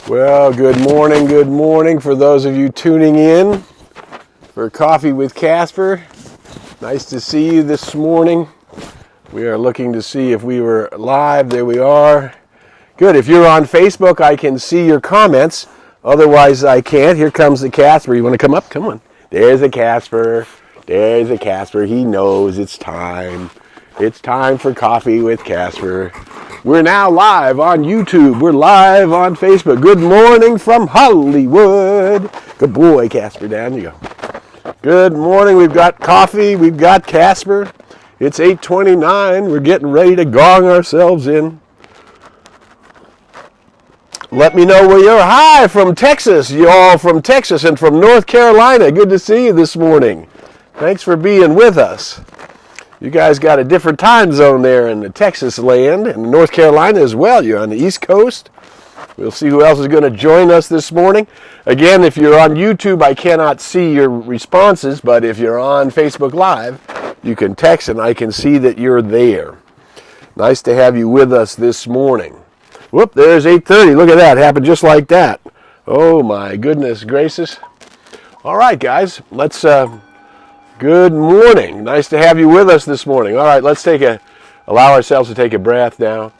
Well, good morning for those of you tuning in for Coffee with Casper. Nice to see you this morning. We are looking to see if we were live. There we are. Good. If you're on Facebook, I can see your comments. Otherwise, I can't. Here comes the Casper. You want to come up? Come on. There's a Casper. There's a Casper. He knows it's time. It's time for Coffee with Casper. We're now live on YouTube. We're live on Facebook. Good morning from Hollywood. Good boy, Casper. Down you go. Good morning. We've got coffee. We've got Casper. It's 8:29. We're getting ready to gong ourselves in. Let me know where you're. Hi from Texas. You all from Texas and from North Carolina. Good to see you this morning. Thanks for being with us. You guys got a different time zone there in the Texas land and North Carolina as well. You're on the East Coast. We'll see who else is going to join us this morning. Again, if you're on YouTube, I cannot see your responses, but if you're on Facebook Live, you can text and I can see that you're there. Nice to have you with us this morning. Whoop, there's 8:30. Look at that. Happened just like that. Oh, my goodness gracious. All right, guys. Let's... Good morning. Nice to have you with us this morning. All right, let's allow ourselves to take a breath now.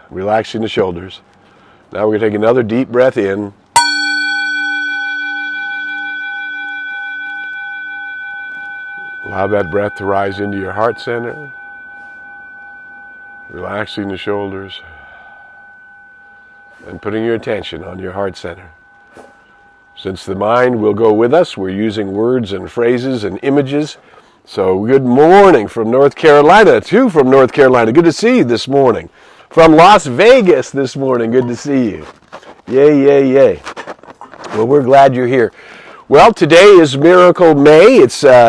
Relaxing the shoulders. Now we're going to take another deep breath in. Allow that breath to rise into your heart center. Relaxing the shoulders. And putting your attention on your heart center. Since the mind will go with us, we're using words and phrases and images. So good morning from North Carolina, too, from North Carolina. Good to see you this morning. From Las Vegas this morning, good to see you. Yay, yay, yay. Well, we're glad you're here. Well, today is Miracle May.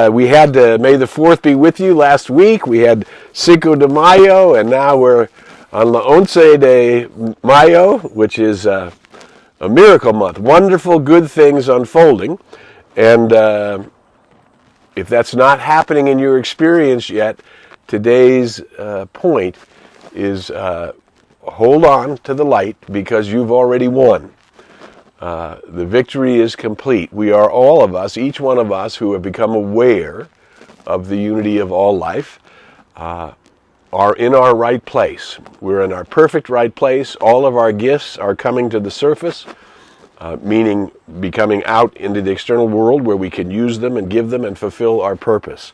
We had May the 4th be with you last week. We had Cinco de Mayo, and now we're on La Once de Mayo, which is... a miracle month, wonderful good things unfolding, and if that's not happening in your experience yet, today's point is hold on to the light because you've already won. The victory is complete. We are all of us, each one of us who have become aware of the unity of all life, are in our right place. We're in our perfect right place. All of our gifts are coming to the surface, meaning becoming out into the external world where we can use them and give them and fulfill our purpose.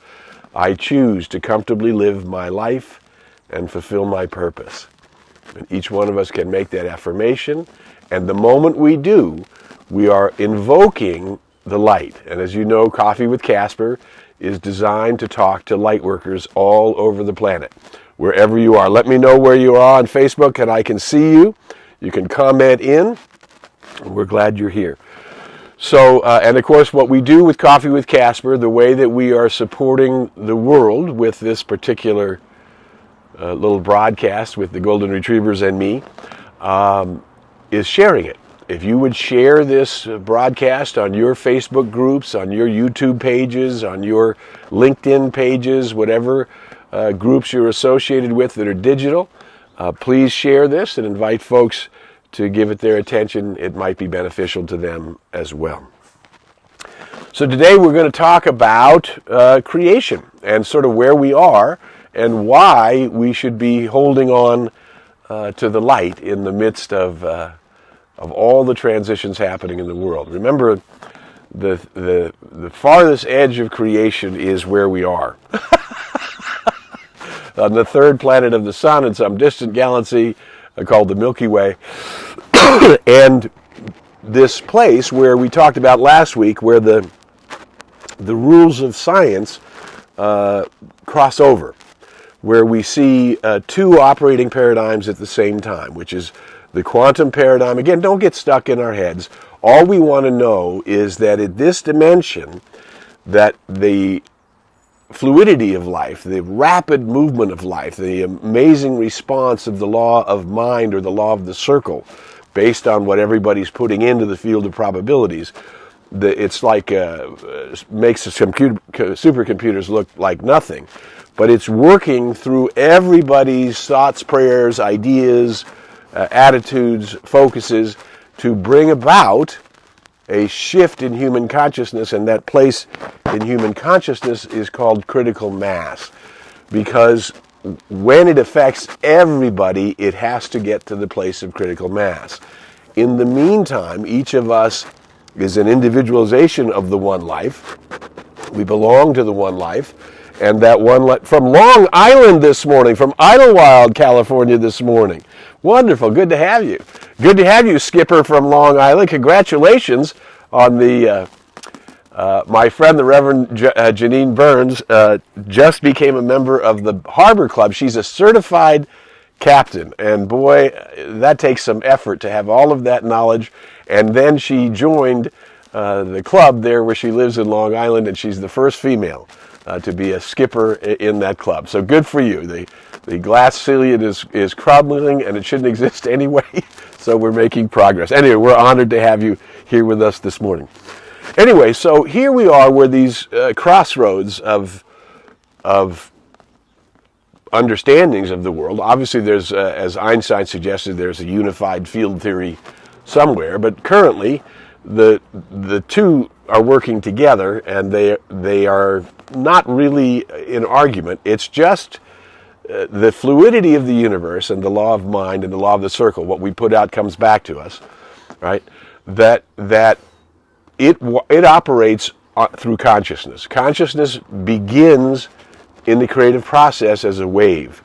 I choose to comfortably live my life and fulfill my purpose. And each one of us can make that affirmation, and the moment we do, we are invoking the light. And as you know, Coffee with Casper is designed to talk to light workers all over the planet. Wherever you are. Let me know where you are on Facebook and I can see you. You can comment in. We're glad you're here. So, and of course, what we do with Coffee with Casper, the way that we are supporting the world with this particular little broadcast with the Golden Retrievers and me, is sharing it. If you would share this broadcast on your Facebook groups, on your YouTube pages, on your LinkedIn pages, whatever groups you're associated with that are digital, please share this and invite folks to give it their attention. It might be beneficial to them as well. So today we're going to talk about creation and sort of where we are and why we should be holding on to the light in the midst of all the transitions happening in the world. Remember, the farthest edge of creation is where we are. On the third planet of the sun in some distant galaxy called the Milky Way. And this place where we talked about last week, where the rules of science cross over, where we see two operating paradigms at the same time, which is the quantum paradigm. Again, don't get stuck in our heads. All we want to know is that at this dimension, that the fluidity of life, the rapid movement of life, the amazing response of the law of mind or the law of the circle, based on what everybody's putting into the field of probabilities, it's like makes the supercomputers look like nothing. but it's working through everybody's thoughts, prayers, ideas, attitudes, focuses to bring about a shift in human consciousness, and that place in human consciousness is called critical mass, because when it affects everybody, it has to get to the place of critical mass. In the meantime, each of us is an individualization of the one life. We belong to the one life, and that one life from Long Island this morning, from Idlewild, California this morning. Wonderful, good to have you. Good to have you, Skipper from Long Island. Congratulations on the my friend, the Reverend Janine Burns, just became a member of the Harbor Club. She's a certified captain, and boy, that takes some effort to have all of that knowledge. And then she joined the club there where she lives in Long Island, and she's the first female to be a skipper in that club. So good for you. The glass ceiling is crumbling, and it shouldn't exist anyway, so we're making progress. Anyway, we're honored to have you here with us this morning. Anyway, so here we are where these crossroads of understandings of the world. Obviously, there's, as Einstein suggested, there's a unified field theory somewhere, but currently the two are working together, and they are not really in argument. It's just the fluidity of the universe and the law of mind and the law of the circle. What we put out comes back to us, right? That it operates through consciousness. Consciousness begins in the creative process as a wave,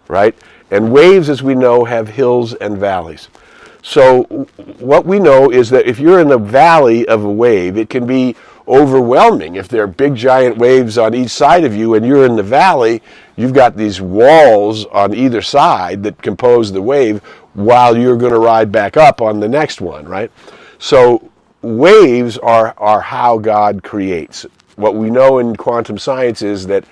right? And waves, as we know, have hills and valleys. So what we know is that if you're in the valley of a wave, it can be overwhelming. If there are big giant waves on each side of you and you're in the valley, you've got these walls on either side that compose the wave while you're going to ride back up on the next one, right? So waves are how God creates. What we know in quantum science is that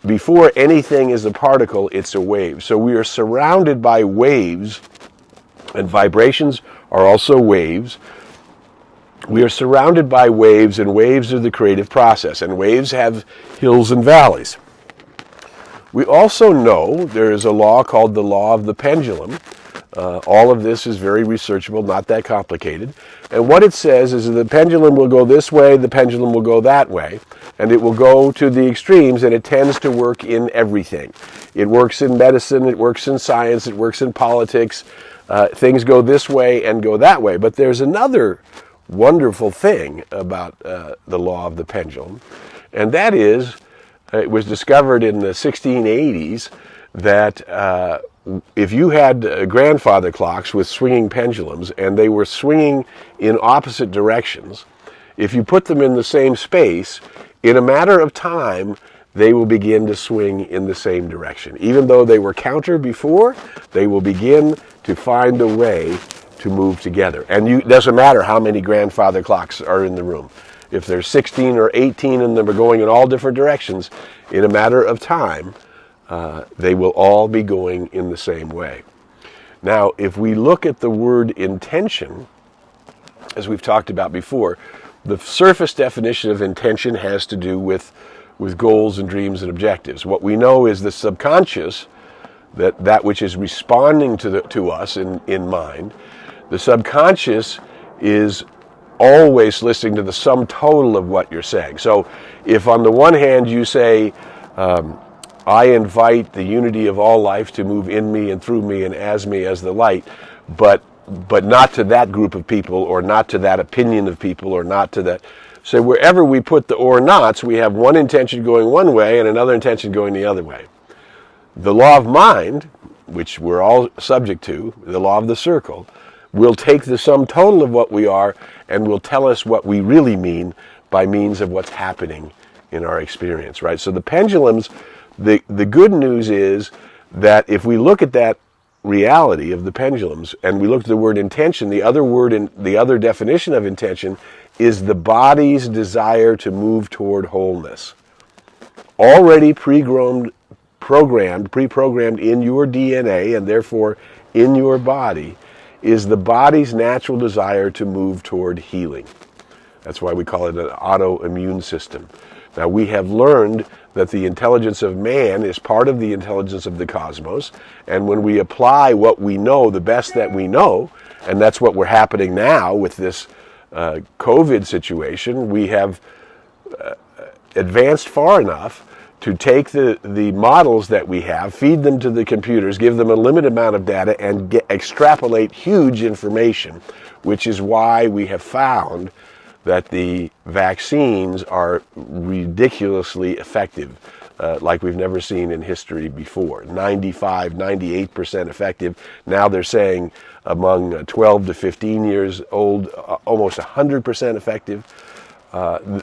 before anything is a particle, it's a wave. So we are surrounded by waves, and vibrations are also waves. We are surrounded by waves, and waves are the creative process, and waves have hills and valleys. We also know there is a law called the law of the pendulum. All of this is very researchable, not that complicated. And what it says is that the pendulum will go this way, the pendulum will go that way, and it will go to the extremes, and it tends to work in everything. It works in medicine, it works in science, it works in politics. Things go this way and go that way. But there's another wonderful thing about the law of the pendulum, and that is, it was discovered in the 1680s that if you had grandfather clocks with swinging pendulums and they were swinging in opposite directions, if you put them in the same space, in a matter of time, they will begin to swing in the same direction. Even though they were counter before, they will begin to find a way to move together. And it doesn't matter how many grandfather clocks are in the room. If there's 16 or 18 and them are going in all different directions, in a matter of time, they will all be going in the same way. Now, if we look at the word intention, as we've talked about before, the surface definition of intention has to do with goals and dreams and objectives. What we know is the subconscious, that which is responding to us in mind, the subconscious is always listening to the sum total of what you're saying. So if on the one hand you say, I invite the unity of all life to move in me and through me and as me as the light, but not to that group of people, or not to that opinion of people, or not to that. So wherever we put the or nots, we have one intention going one way and another intention going the other way. The law of mind, which we're all subject to, the law of the circle, will take the sum total of what we are and will tell us what we really mean by means of what's happening in our experience, right? So the pendulums, the good news is that if we look at that reality of the pendulums and we look at the word intention, the other word in the other definition of intention is the body's desire to move toward wholeness. Already pre-programmed in your DNA, and therefore in your body, is the body's natural desire to move toward healing. That's why we call it an autoimmune system. Now, we have learned that the intelligence of man is part of the intelligence of the cosmos, and when we apply what we know, the best that we know, and that's what we're happening now with this COVID situation, we have advanced far enough to take the models that we have, feed them to the computers, give them a limited amount of data, and extrapolate huge information, which is why we have found that the vaccines are ridiculously effective, like we've never seen in history before. 95, 98% effective. Now they're saying among 12 to 15 years old, almost 100% effective.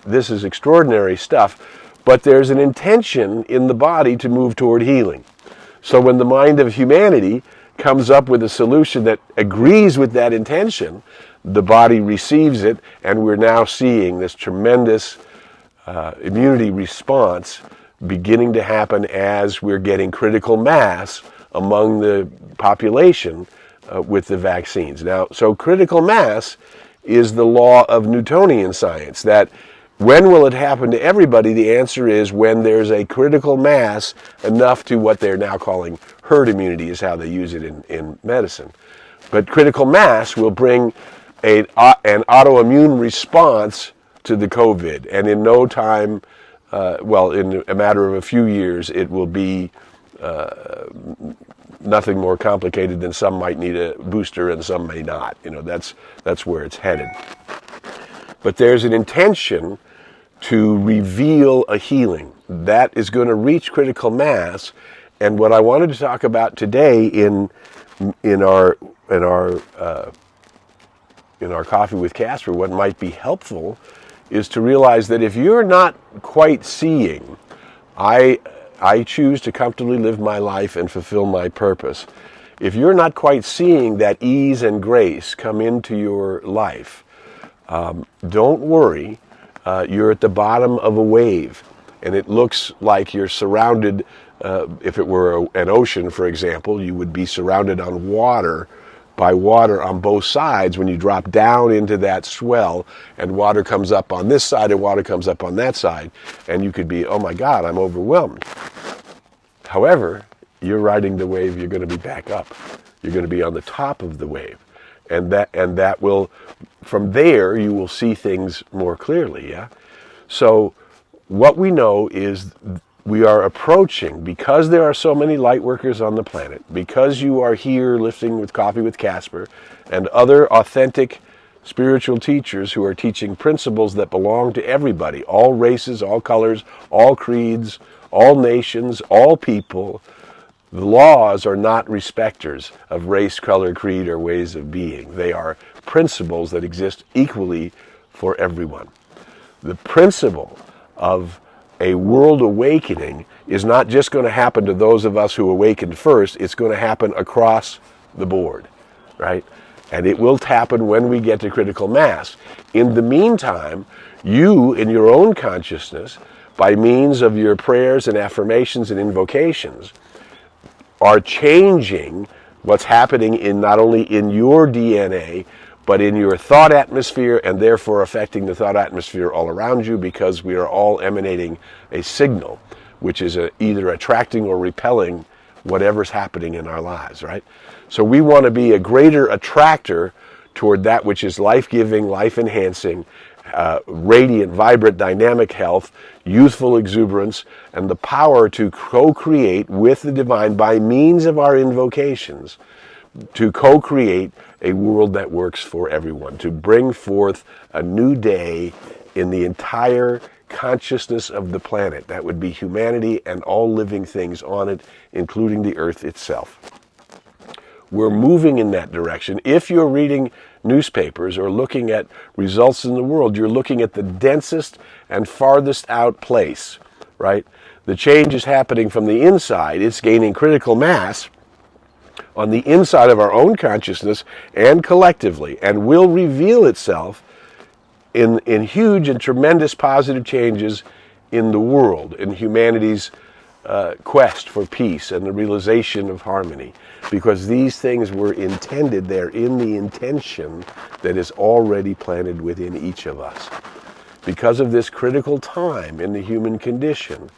This is extraordinary stuff, but there's an intention in the body to move toward healing. So when the mind of humanity comes up with a solution that agrees with that intention, the body receives it, and we're now seeing this tremendous immunity response beginning to happen as we're getting critical mass among the population with the vaccines. Now, so critical mass is the law of Newtonian science, that when will it happen to everybody? The answer is when there's a critical mass enough to what they're now calling herd immunity, is how they use it in medicine. But critical mass will bring an autoimmune response to the COVID, and in no time, in a matter of a few years, it will be nothing more complicated than some might need a booster and some may not. That's where it's headed. But there's an intention to reveal a healing that is going to reach critical mass. And what I wanted to talk about today in our Coffee with Casper, what might be helpful is to realize that if you're not quite seeing, I choose to comfortably live my life and fulfill my purpose. If you're not quite seeing that ease and grace come into your life, don't worry. You're at the bottom of a wave, and it looks like you're surrounded. If it were an ocean, for example, you would be surrounded by water on both sides when you drop down into that swell, and water comes up on this side and water comes up on that side, and you could be, oh my God, I'm overwhelmed. However, you're riding the wave, you're going to be back up. You're going to be on the top of the wave, and that will, from there, you will see things more clearly, yeah? So what we know is we are approaching, because there are so many light workers on the planet, because you are here lifting with Coffee with Casper and other authentic spiritual teachers who are teaching principles that belong to everybody, all races, all colors, all creeds, all nations, all people. The laws are not respecters of race, color, creed, or ways of being. They are principles that exist equally for everyone. The principle of a world awakening is not just going to happen to those of us who awakened first, it's going to happen across the board, right? And it will happen when we get to critical mass. In the meantime, you, in your own consciousness, by means of your prayers and affirmations and invocations, are changing what's happening in not only in your DNA, but in your thought atmosphere, and therefore affecting the thought atmosphere all around you, because we are all emanating a signal, which is either attracting or repelling whatever's happening in our lives, right? So we want to be a greater attractor toward that which is life-giving, life-enhancing, radiant, vibrant, dynamic health, youthful exuberance, and the power to co-create with the divine by means of our invocations, to co-create a world that works for everyone, to bring forth a new day in the entire consciousness of the planet. That would be humanity and all living things on it, including the earth itself. We're moving in that direction. If you're reading newspapers or looking at results in the world, you're looking at the densest and farthest out place, right? The change is happening from the inside. It's gaining critical mass on the inside of our own consciousness and collectively, and will reveal itself in huge and tremendous positive changes in the world, in humanity's quest for peace and the realization of harmony, because these things were intended. They're in the intention that is already planted within each of us. because of this critical time in the human condition,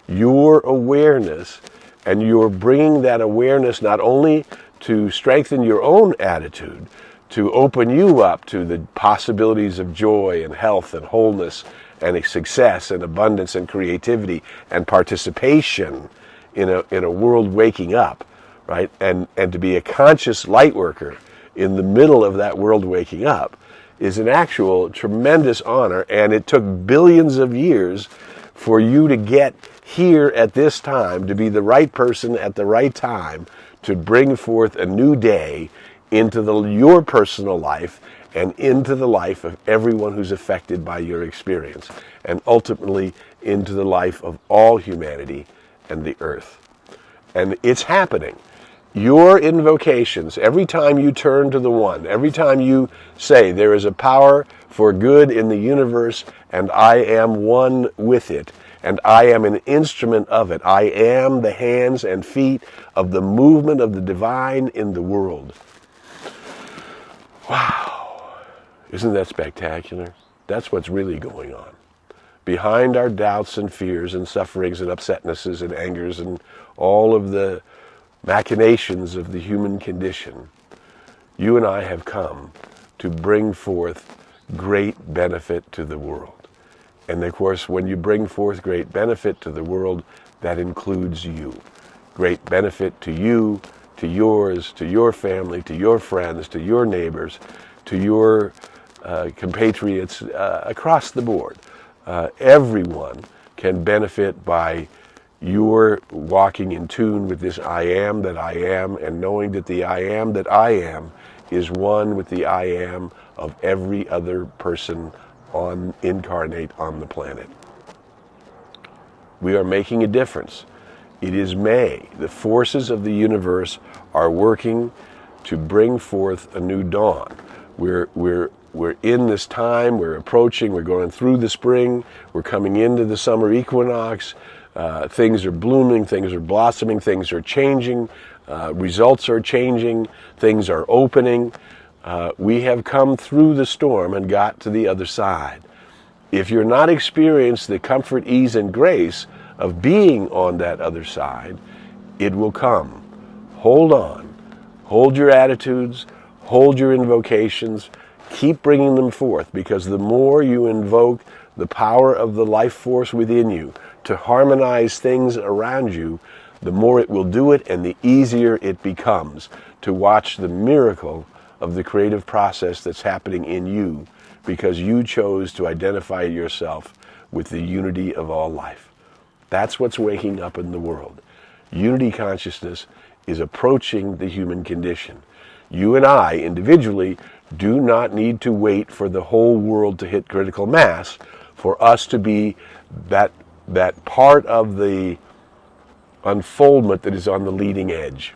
your awareness, and you're bringing that awareness not only to strengthen your own attitude, to open you up to the possibilities of joy and health and wholeness and success and abundance and creativity and participation in a world waking up, right? And to be a conscious light worker in the middle of that world waking up is an actual tremendous honor, and it took billions of years for you to get here at this time, to be the right person at the right time, to bring forth a new day into your personal life and into the life of everyone who's affected by your experience, and ultimately into the life of all humanity and the earth. And it's happening. Your invocations, every time you turn to the One, every time you say there is a power for good in the universe and I am one with it, and I am an instrument of it. I am the hands and feet of the movement of the divine in the world. Wow. Isn't that spectacular? That's what's really going on. Behind our doubts and fears and sufferings and upsetnesses and angers and all of the machinations of the human condition, you and I have come to bring forth great benefit to the world. And of course, when you bring forth great benefit to the world, that includes you. Great benefit to you, to yours, to your family, to your friends, to your neighbors, to your compatriots across the board. Everyone can benefit by your walking in tune with this I am that I am, and knowing that the I am that I am is one with the I am of every other person incarnate on the planet. We are making a difference. It is May. The forces of the universe are working to bring forth a new dawn. We're in this time, we're approaching, we're going through the spring, we're coming into the summer equinox. Things are blooming, things are blossoming, things are changing, results are changing, things are opening. We have come through the storm and got to the other side. If you're not experiencing the comfort, ease, and grace of being on that other side, it will come. Hold on. Hold your attitudes. Hold your invocations. Keep bringing them forth, because the more you invoke the power of the life force within you to harmonize things around you, the more it will do it, and the easier it becomes to watch the miracle of the creative process that's happening in you, because you chose to identify yourself with the unity of all life. That's what's waking up in the world. Unity consciousness is approaching the human condition. You and I, individually, do not need to wait for the whole world to hit critical mass for us to be that part of the unfoldment that is on the leading edge.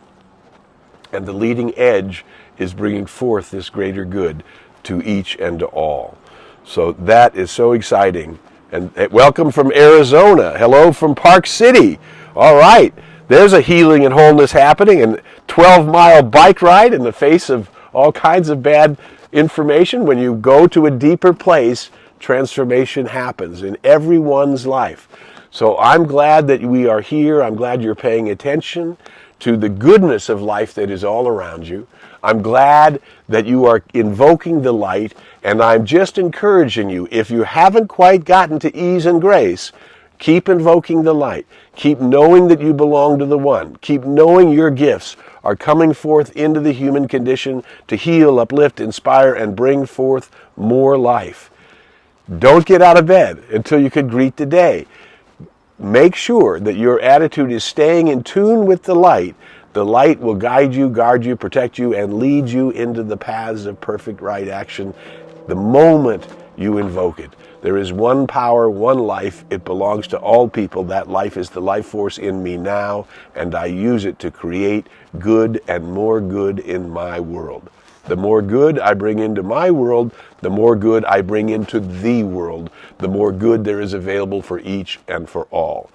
And the leading edge is bringing forth this greater good to each and to all. So that is so exciting. And welcome from Arizona. Hello from Park City. All right. There's a healing and wholeness happening, and 12-mile bike ride in the face of all kinds of bad information. When you go to a deeper place, transformation happens in everyone's life. So I'm glad that we are here. I'm glad you're paying attention to the goodness of life that is all around you. I'm glad that you are invoking the light, and I'm just encouraging you, if you haven't quite gotten to ease and grace, keep invoking the light. Keep knowing that you belong to the One. Keep knowing your gifts are coming forth into the human condition to heal, uplift, inspire, and bring forth more life. Don't get out of bed until you can greet the day. Make sure that your attitude is staying in tune with the light. The light will guide you, guard you, protect you, and lead you into the paths of perfect right action the moment you invoke it. There is one power, one life. It belongs to all people. That life is the life force in me now, and I use it to create good and more good in my world. The more good I bring into my world, the more good I bring into the world, the more good there is available for each and for all.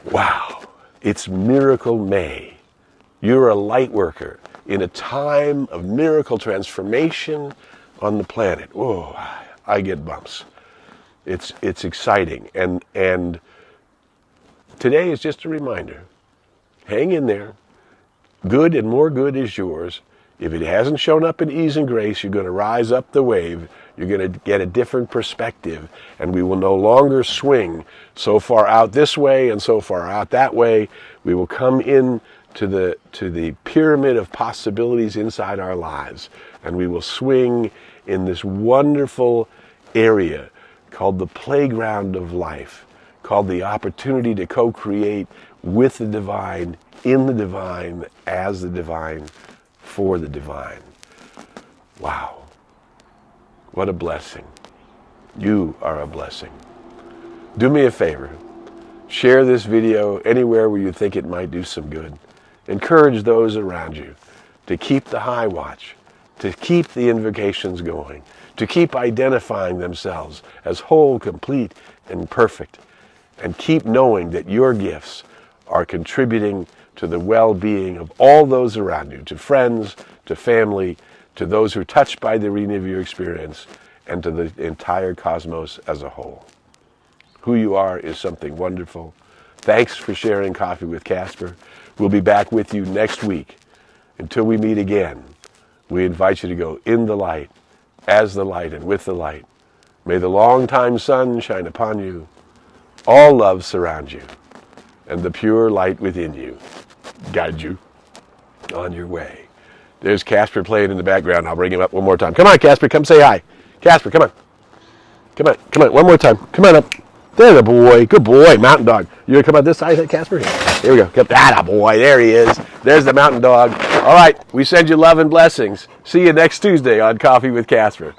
Wow, it's Miracle May. You're a light worker in a time of miracle transformation on the planet. Oh, I get bumps. It's exciting. And today is just a reminder. Hang in there. Good and more good is yours. If it hasn't shown up in ease and grace, you're going to rise up the wave. You're going to get a different perspective, and we will no longer swing so far out this way and so far out that way. We will come in to the pyramid of possibilities inside our lives, and we will swing in this wonderful area called the playground of life, called the opportunity to co-create with the divine, in the divine, as the divine, for the divine. Wow. What a blessing. You are a blessing. Do me a favor. Share this video anywhere where you think it might do some good. Encourage those around you to keep the high watch, to keep the invocations going, to keep identifying themselves as whole, complete, and perfect, and keep knowing that your gifts are contributing to the well-being of all those around you, to friends, to family, to those who are touched by the arena of your experience, and to the entire cosmos as a whole. Who you are is something wonderful. Thanks for sharing Coffee with Casper. We'll be back with you next week. Until we meet again, we invite you to go in the light, as the light, and with the light. May the long-time sun shine upon you, all love surround you, and the pure light within you guide you on your way. There's Casper playing in the background. I'll bring him up one more time. Come on, Casper, come say hi. Casper, come on. Come on, one more time. Come on up. There's a boy. Good boy, mountain dog. You gonna come on this side, Casper? Here we go. That a boy. There he is. There's the mountain dog. All right, we send you love and blessings. See you next Tuesday on Coffee with Casper.